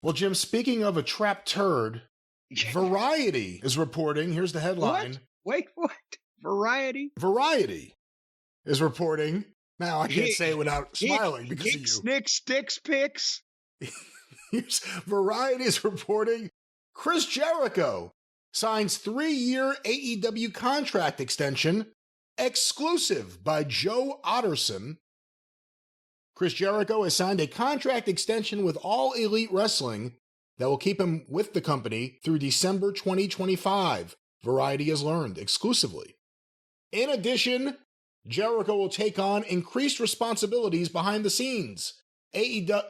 Well, Jim, speaking of a trapped turd, Variety is reporting, here's the headline. What? Wait, what? Variety? Variety is reporting. Now, I can't say it without smiling because of you. Snick, sticks, picks. Variety is reporting Chris Jericho signs 3-year AEW contract extension exclusive by Joe Otterson. Chris Jericho has signed a contract extension with All Elite Wrestling that will keep him with the company through December 2025, Variety has learned exclusively. In addition, Jericho will take on increased responsibilities behind the scenes. AEW,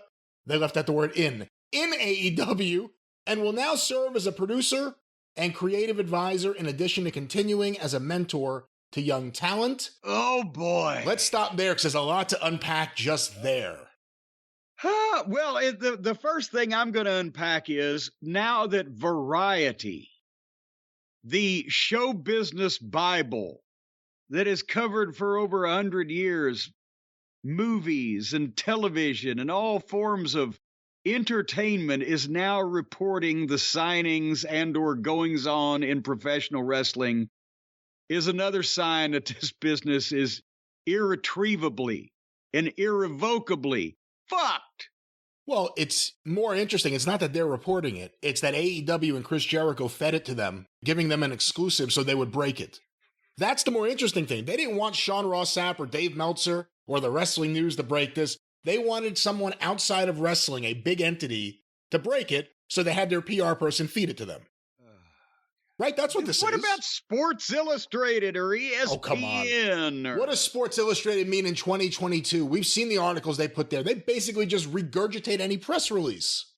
they left out the word in AEW, and will now serve as a producer and creative advisor in addition to continuing as a mentor to young talent. Oh boy. Let's stop there because there's a lot to unpack just there. Well, the first thing I'm going to unpack is now that Variety, the show business Bible that is covered for over 100 years, movies and television and all forms of entertainment, is now reporting the signings and or goings on in professional wrestling, is another sign that this business is irretrievably and irrevocably fucked. Well, it's more interesting. It's not that they're reporting it. It's that AEW and Chris Jericho fed it to them, giving them an exclusive so they would break it. That's the more interesting thing. They didn't want Sean Ross Sapp or Dave Meltzer or the Wrestling News to break this. They wanted someone outside of wrestling, a big entity, to break it, so they had their PR person feed it to them. Right? That's what this is. What about Sports Illustrated or ESPN? Oh, come on. What does Sports Illustrated mean in 2022? We've seen the articles they put there. They basically just regurgitate any press release.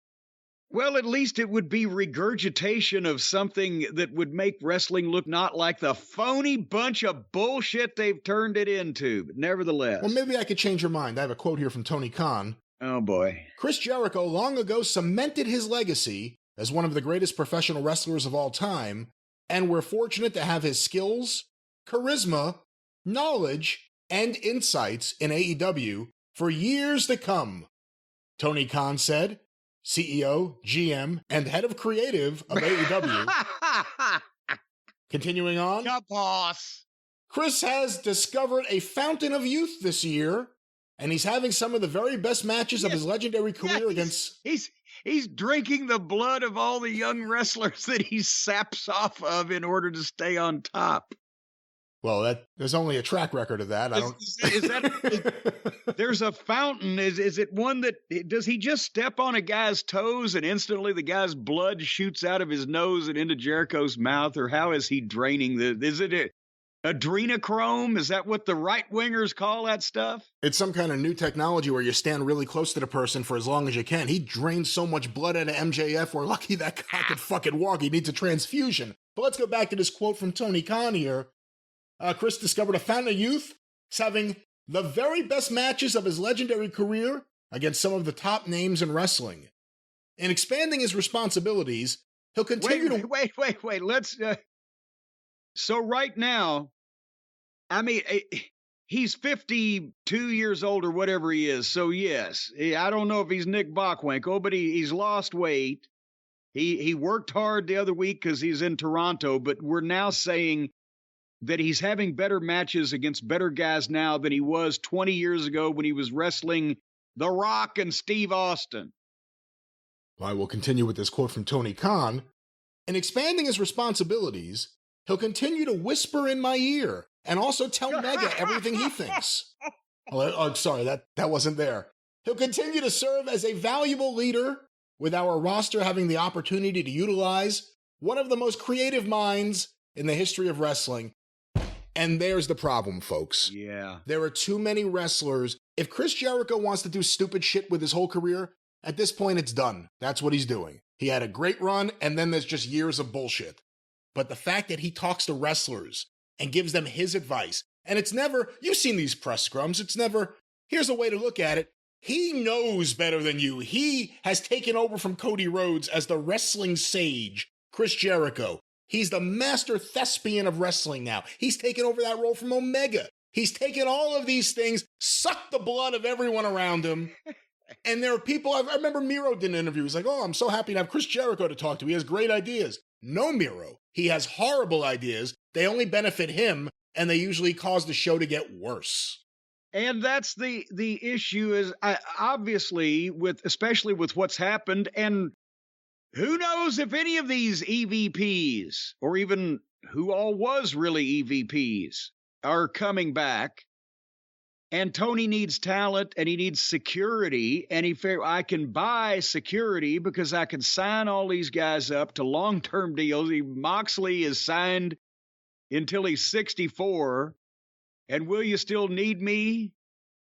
Well, at least it would be regurgitation of something that would make wrestling look not like the phony bunch of bullshit they've turned it into. But nevertheless. Well, maybe I could change your mind. I have a quote here from Tony Khan. Oh, boy. Chris Jericho long ago cemented his legacy as one of the greatest professional wrestlers of all time, and we're fortunate to have his skills, charisma, knowledge, and insights in AEW for years to come, Tony Khan said, CEO, GM, and head of creative of AEW. Continuing on, the boss. Chris has discovered a fountain of youth this year, and he's having some of the very best matches of his legendary career against... He's drinking the blood of all the young wrestlers that he saps off of in order to stay on top. Well, there's only a track record of that. There's a fountain. Is it one that, does he just step on a guy's toes and instantly the guy's blood shoots out of his nose and into Jericho's mouth? Or how is he draining is it adrenochrome? Is that what the right-wingers call that stuff? It's some kind of new technology where you stand really close to the person for as long as you can. He drained so much blood out of MJF, we're lucky that guy could fucking walk. He needs a transfusion. But let's go back to this quote from Tony Khan here. Chris discovered a fountain of youth. He's having the very best matches of his legendary career against some of the top names in wrestling. In expanding his responsibilities, he'll continue to... Wait. Let's... So right now, I mean, he's 52 years old or whatever he is. So yes, I don't know if he's Nick Bockwinkel, but he's lost weight. He worked hard the other week because he's in Toronto, but we're now saying that he's having better matches against better guys now than he was 20 years ago when he was wrestling The Rock and Steve Austin. Well, I will continue with this quote from Tony Khan. In expanding his responsibilities, he'll continue to whisper in my ear and also tell Mega everything he thinks. Oh, sorry, that wasn't there. He'll continue to serve as a valuable leader, with our roster having the opportunity to utilize one of the most creative minds in the history of wrestling. And there's the problem, folks. Yeah. There are too many wrestlers. If Chris Jericho wants to do stupid shit with his whole career, at this point it's done. That's what he's doing. He had a great run, and then there's just years of bullshit. But the fact that he talks to wrestlers and gives them his advice, and it's never, you've seen these press scrums, it's never, here's a way to look at it. He knows better than you. He has taken over from Cody Rhodes as the wrestling sage, Chris Jericho. He's the master thespian of wrestling now. He's taken over that role from Omega. He's taken all of these things, sucked the blood of everyone around him, And there are people, I remember Miro did an interview. He's like, oh, I'm so happy to have Chris Jericho to talk to. He has great ideas. No, Miro. He has horrible ideas. They only benefit him, and they usually cause the show to get worse. And that's the issue is obviously especially with what's happened. And who knows if any of these EVPs or even who all was really EVPs are coming back. And Tony needs talent and he needs security. And I can buy security because I can sign all these guys up to long-term deals. Moxley is signed until he's 64. And will you still need me?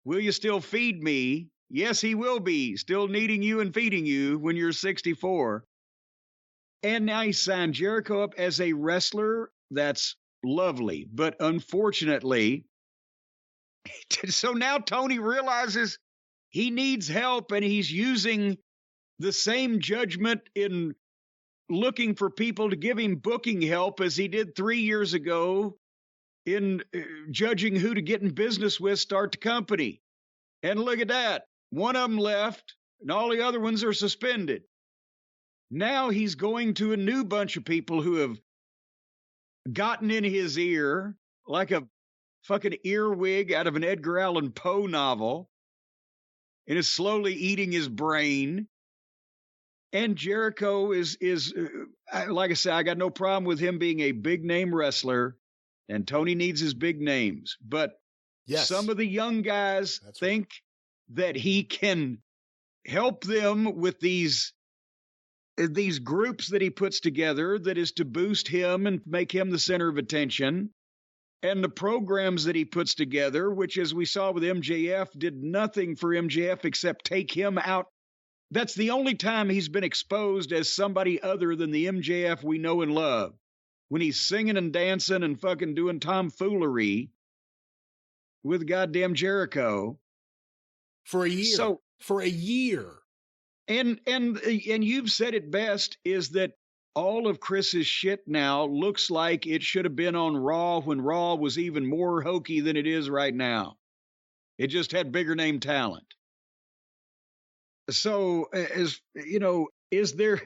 Will you still feed me? Yes, he will be still needing you and feeding you when you're 64. And now he signed Jericho up as a wrestler. That's lovely. But unfortunately, so now Tony realizes he needs help, and he's using the same judgment in looking for people to give him booking help as he did 3 years ago in judging who to get in business with, start the company. And look at that. One of them left, and all the other ones are suspended. Now he's going to a new bunch of people who have gotten in his ear like a fucking earwig out of an Edgar Allan Poe novel and is slowly eating his brain. And Jericho is like I said, I got no problem with him being a big name wrestler, and Tony needs his big names. But some of the young guys think that he can help them with these groups that he puts together that is to boost him and make him the center of attention. And the programs that he puts together, which, as we saw with MJF, did nothing for MJF except take him out. That's the only time he's been exposed as somebody other than the MJF we know and love. When he's singing and dancing and fucking doing tomfoolery with goddamn Jericho. For a year. And you've said it best, is that all of Chris's shit now looks like it should have been on Raw when Raw was even more hokey than it is right now. It just had bigger name talent. So, as you know, is there...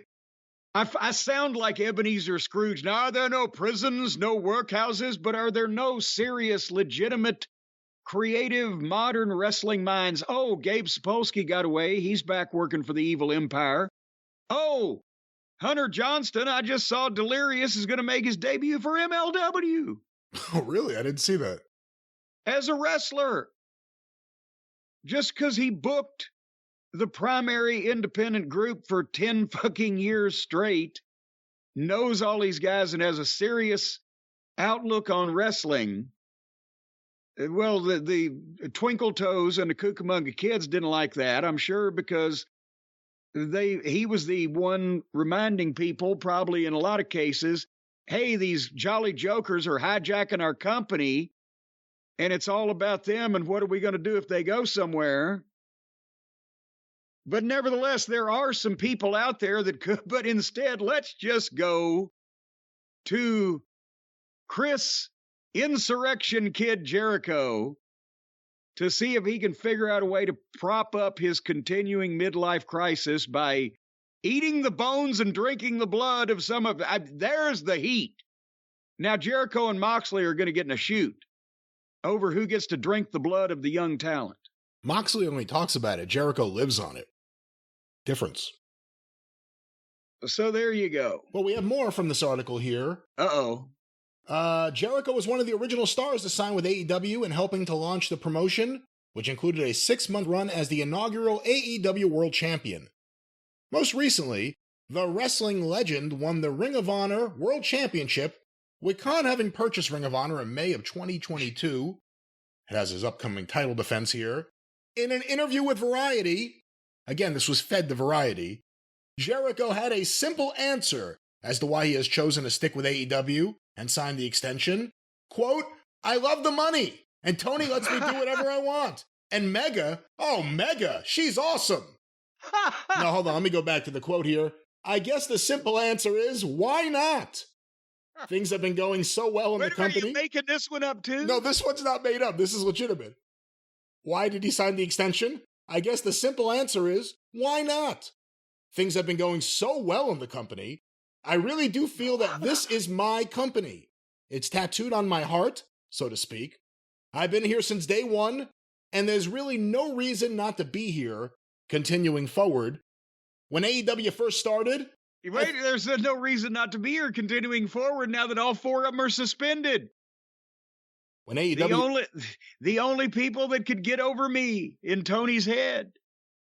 I sound like Ebenezer Scrooge. Now, are there no prisons, no workhouses, but are there no serious, legitimate, creative, modern wrestling minds? Oh, Gabe Sapolsky got away. He's back working for the Evil Empire. Oh, Hunter Johnston, I just saw Delirious is going to make his debut for MLW. Oh, really? I didn't see that. As a wrestler. Just because he booked the primary independent group for 10 fucking years straight, knows all these guys and has a serious outlook on wrestling. Well, the Twinkle Toes and the Cucamonga Kids didn't like that, I'm sure, because he was the one reminding people, probably in a lot of cases, hey, these jolly jokers are hijacking our company, and it's all about them, and what are we going to do if they go somewhere? But nevertheless, there are some people out there that could, but instead, let's just go to Chris Insurrection Kid Jericho to see if he can figure out a way to prop up his continuing midlife crisis by eating the bones and drinking the blood of some of... there's the heat. Now, Jericho and Moxley are going to get in a shoot over who gets to drink the blood of the young talent. Moxley only talks about it. Jericho lives on it. Difference. So there you go. Well, we have more from this article here. Uh-oh. Jericho was one of the original stars to sign with AEW and helping to launch the promotion, which included a 6-month run as the inaugural AEW World Champion. Most recently, the wrestling legend won the Ring of Honor World Championship, with Khan having purchased Ring of Honor in May of 2022. It has his upcoming title defense here. In an interview with Variety, again, this was fed to Variety, Jericho had a simple answer as to why he has chosen to stick with AEW and sign the extension. Quote, I love the money, and Tony lets me do whatever I want. And Mega, she's awesome. Now, hold on, let me go back to the quote here. I guess the simple answer is, why not? Things have been going so well in the company. Are you making this one up too? No, this one's not made up. This is legitimate. Why did he sign the extension? I guess the simple answer is, why not? Things have been going so well in the company. I really do feel that this is my company. It's tattooed on my heart, so to speak. I've been here since day one, and there's really no reason not to be here continuing forward. When AEW first started... Wait, there's no reason not to be here continuing forward now that all four of them are suspended. When AEW... The only people that could get over me in Tony's head.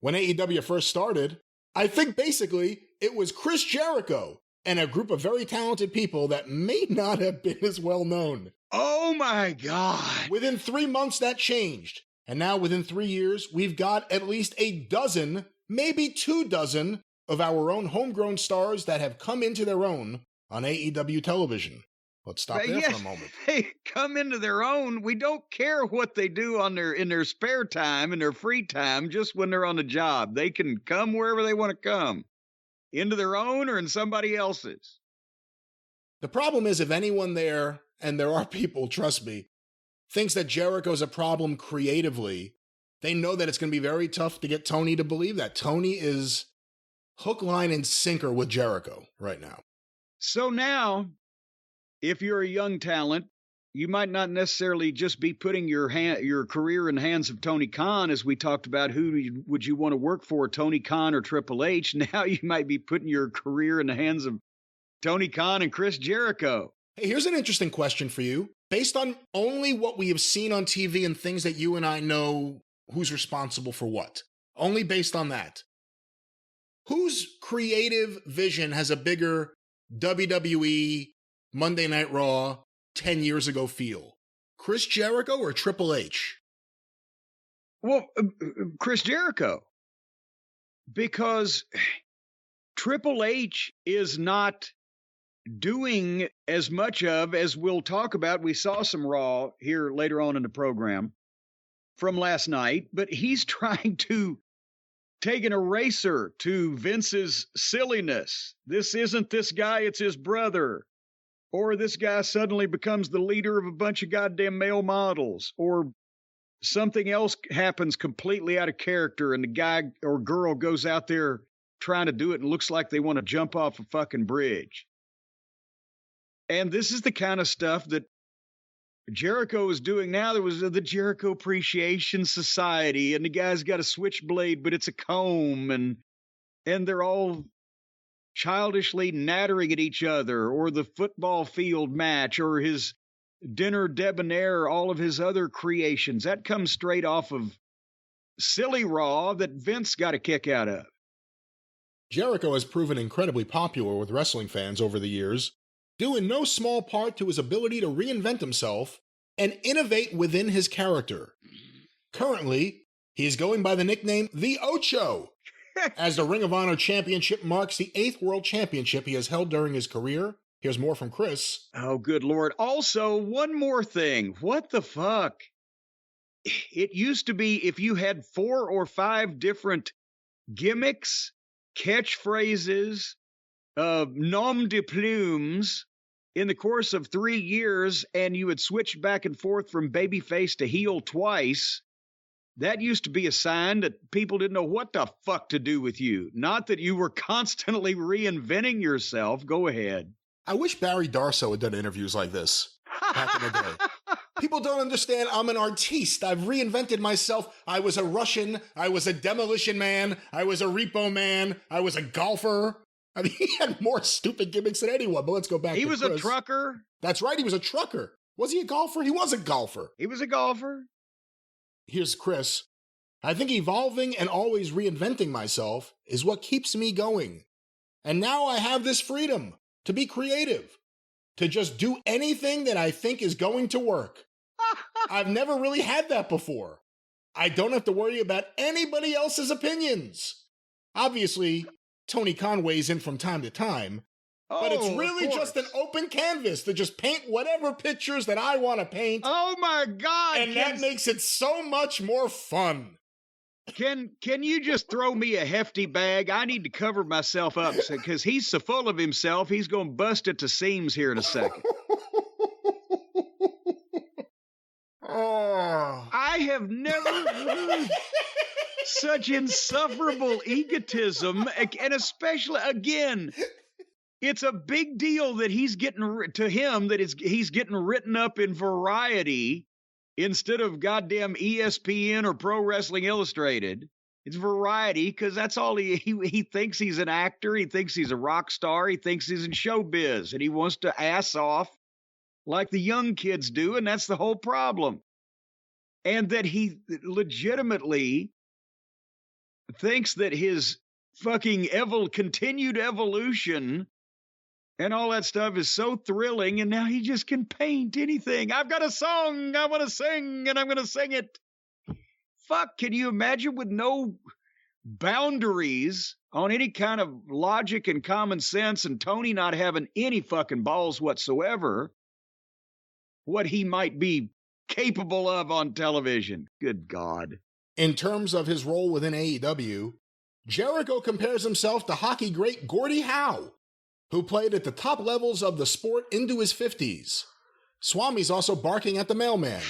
When AEW first started, I think basically it was Chris Jericho and a group of very talented people that may not have been as well known. Oh my God. Within 3 months, that changed. And now within 3 years, we've got at least a dozen, maybe 24 of our own homegrown stars that have come into their own on AEW television. Let's stop there for a moment. They come into their own. We don't care what they do in their spare time, in their free time, just when they're on the job. They can come wherever they want to come, into their own or in somebody else's. The problem is if anyone there, and there are people, trust me, thinks that Jericho's a problem creatively, they know that it's going to be very tough to get Tony to believe that. Tony is hook, line, and sinker with Jericho right now. So now, if you're a young talent, you might not necessarily just be putting your career in the hands of Tony Khan, as we talked about would you want to work for, Tony Khan or Triple H. Now you might be putting your career in the hands of Tony Khan and Chris Jericho. Hey, here's an interesting question for you. Based on only what we have seen on TV and things that you and I know who's responsible for what, only based on that, whose creative vision has a bigger WWE Monday Night Raw 10 years ago feel? Chris Jericho or Triple H? Well, Chris Jericho. Because Triple H is not doing as much of, as we'll talk about. We saw some Raw here later on in the program from last night, but he's trying to take an eraser to Vince's silliness. This isn't this guy, it's his brother. Or this guy suddenly becomes the leader of a bunch of goddamn male models. Or something else happens completely out of character and the guy or girl goes out there trying to do it and looks like they want to jump off a fucking bridge. And this is the kind of stuff that Jericho is doing now. There was the Jericho Appreciation Society, and the guy's got a switchblade, but it's a comb, and they're all childishly nattering at each other, or the football field match, or his dinner debonair, all of his other creations. That comes straight off of silly Raw that Vince got a kick out of. Jericho has proven incredibly popular with wrestling fans over the years, due in no small part to his ability to reinvent himself and innovate within his character. Currently, he is going by the nickname The Ocho, as the Ring of Honor Championship marks the 8th World Championship he has held during his career. Here's more from Chris. Oh, good Lord. Also, one more thing. What the fuck? It used to be if you had 4 or 5 different gimmicks, catchphrases, nom de plumes in the course of 3 years, and you had switched back and forth from babyface to heel twice, that used to be a sign that people didn't know what the fuck to do with you. Not that you were constantly reinventing yourself. Go ahead. I wish Barry Darso had done interviews like this back in the day. People don't understand I'm an artiste. I've reinvented myself. I was a Russian. I was a demolition man. I was a repo man. I was a golfer. I mean, he had more stupid gimmicks than anyone, but let's go back to Chris. He was a trucker. That's right, he was a trucker. Was he a golfer? He was a golfer. He was a golfer. Here's Chris. I think evolving and always reinventing myself is what keeps me going. And now I have this freedom to be creative, to just do anything that I think is going to work. I've never really had that before. I don't have to worry about anybody else's opinions. Obviously, Tony Khan weighs in from time to time, but it's really just an open canvas to just paint whatever pictures that I want to paint. Oh my God! And that makes it so much more fun. Can you just throw me a hefty bag? I need to cover myself up because he's so full of himself, he's going to bust at the seams here in a second. Oh. I have never heard such insufferable egotism, and especially, again, it's a big deal that he's getting written up in Variety instead of goddamn ESPN or Pro Wrestling Illustrated. It's Variety because that's all he thinks. He's an actor. He thinks he's a rock star. He thinks he's in showbiz, and he wants to ass off like the young kids do, and that's the whole problem. And that he legitimately thinks that his fucking continued evolution and all that stuff is so thrilling, and now he just can paint anything. I've got a song I want to sing, and I'm going to sing it. Fuck, can you imagine with no boundaries on any kind of logic and common sense, and Tony not having any fucking balls whatsoever, what he might be capable of on television? Good God. In terms of his role within AEW, Jericho compares himself to hockey great Gordie Howe, who played at the top levels of the sport into his 50s. Swami's also barking at the mailman.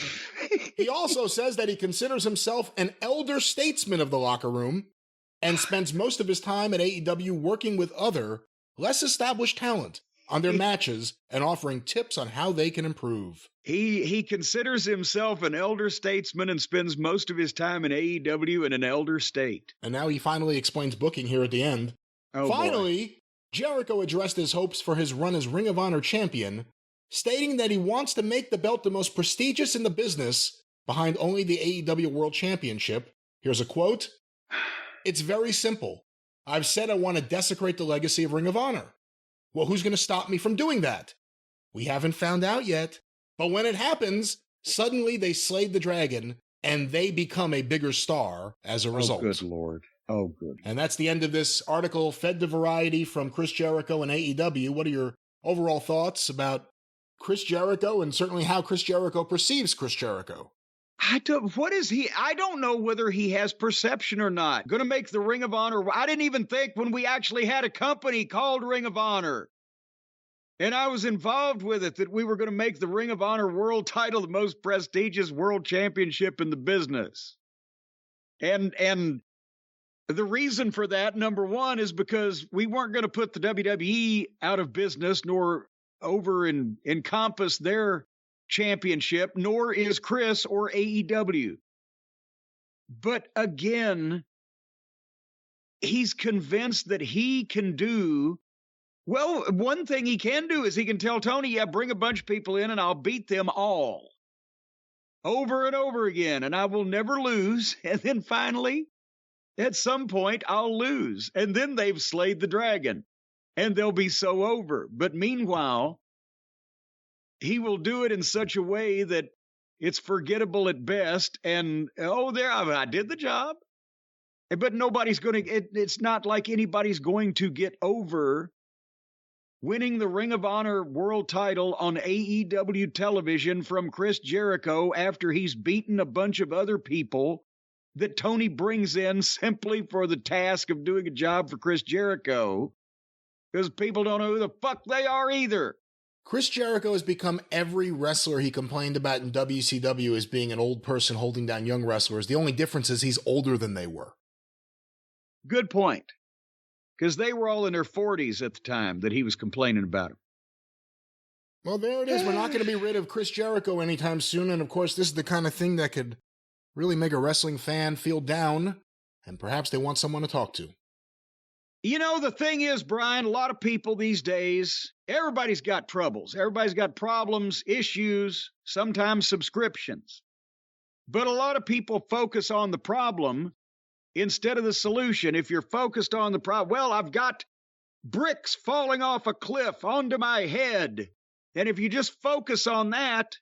He also says that he considers himself an elder statesman of the locker room and spends most of his time at AEW working with other, less established talent on their matches and offering tips on how they can improve. He considers himself an elder statesman and spends most of his time in AEW in an elder state. And now he finally explains booking here at the end. Oh, finally, boy. Jericho addressed his hopes for his run as Ring of Honor champion, stating that he wants to make the belt the most prestigious in the business, behind only the AEW World Championship. Here's a quote. "It's very simple. I've said I want to desecrate the legacy of Ring of Honor. Well, who's going to stop me from doing that? We haven't found out yet. But when it happens, suddenly they slayed the dragon, and they become a bigger star as a result." Oh, good Lord. Oh, good. And that's the end of this article fed to Variety from Chris Jericho and AEW. What are your overall thoughts about Chris Jericho and certainly how Chris Jericho perceives Chris Jericho? I don't know whether he has perception or not. Going to make the Ring of Honor. I didn't even think when we actually had a company called Ring of Honor, and I was involved with it, that we were going to make the Ring of Honor world title the most prestigious world championship in the business. And the reason for that, number one, is because we weren't going to put the WWE out of business, nor over and encompass their championship, nor is Chris or AEW. But again, he's convinced that he can do, well, one thing he can do is he can tell Tony, yeah, bring a bunch of people in and I'll beat them all over and over again, and I will never lose. And then finally, at some point, I'll lose. And then they've slayed the dragon, and they'll be so over. But meanwhile, he will do it in such a way that it's forgettable at best. And, I did the job. But nobody's going to, it's not like anybody's going to get over winning the Ring of Honor world title on AEW television from Chris Jericho after he's beaten a bunch of other people that Tony brings in simply for the task of doing a job for Chris Jericho, because people don't know who the fuck they are either. Chris Jericho has become every wrestler he complained about in WCW as being an old person holding down young wrestlers. The only difference is he's older than they were. Good point. Because they were all in their 40s at the time that he was complaining about them. Well, there it is. We're not going to be rid of Chris Jericho anytime soon. And of course, this is the kind of thing that could really make a wrestling fan feel down, and perhaps they want someone to talk to. You know, the thing is, Brian, a lot of people these days, everybody's got troubles. Everybody's got problems, issues, sometimes subscriptions. But a lot of people focus on the problem instead of the solution. If you're focused on the problem, well, I've got bricks falling off a cliff onto my head. And if you just focus on that,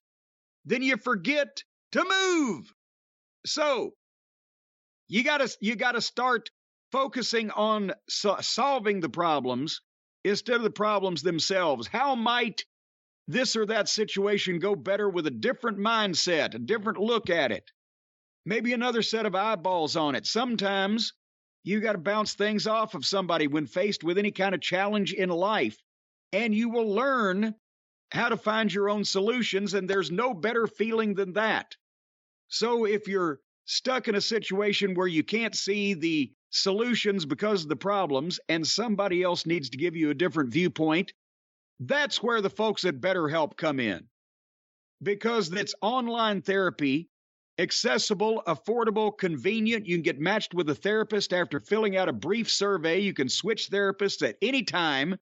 then you forget to move. So you gotta start focusing on solving the problems instead of the problems themselves. How might this or that situation go better with a different mindset, a different look at it? Maybe another set of eyeballs on it. Sometimes you got to bounce things off of somebody when faced with any kind of challenge in life, and you will learn how to find your own solutions, and there's no better feeling than that. So if you're stuck in a situation where you can't see the solutions because of the problems and somebody else needs to give you a different viewpoint, that's where the folks at BetterHelp come in. Because it's online therapy, accessible, affordable, convenient. You can get matched with a therapist after filling out a brief survey. You can switch therapists at any time,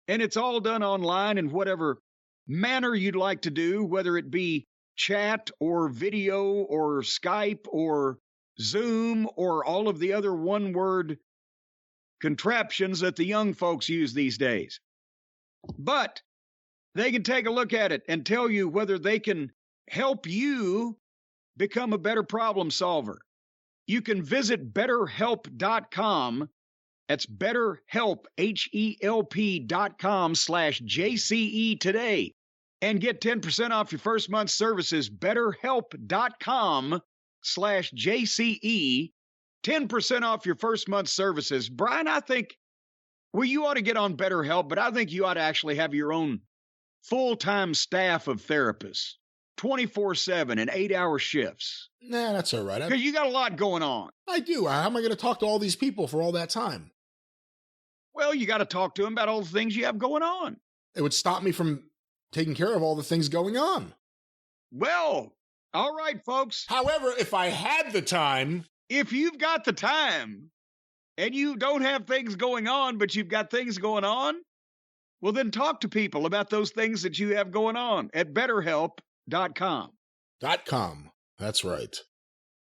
and it's all done online in whatever manner you'd like to do, whether it be chat or video or Skype or Zoom or all of the other one-word contraptions that the young folks use these days. But they can take a look at it and tell you whether they can help you become a better problem solver. You can visit betterhelp.com. That's betterhelp, HELP.com/JCE today. And get 10% off your first month's services. Betterhelp.com/JCE. 10% off your first month's services. Brian, I think, well, you ought to get on BetterHelp, but I think you ought to actually have your own full-time staff of therapists, 24/7 and 8-hour shifts. Nah, that's all right. Because you got a lot going on. I do. How am I going to talk to all these people for all that time? Well, you got to talk to them about all the things you have going on. It would stop me from taking care of all the things going on. Well, all right, folks. However, if I had the time... If you've got the time and you don't have things going on, but you've got things going on, well, then talk to people about those things that you have going on at betterhelp.com. .com. That's right.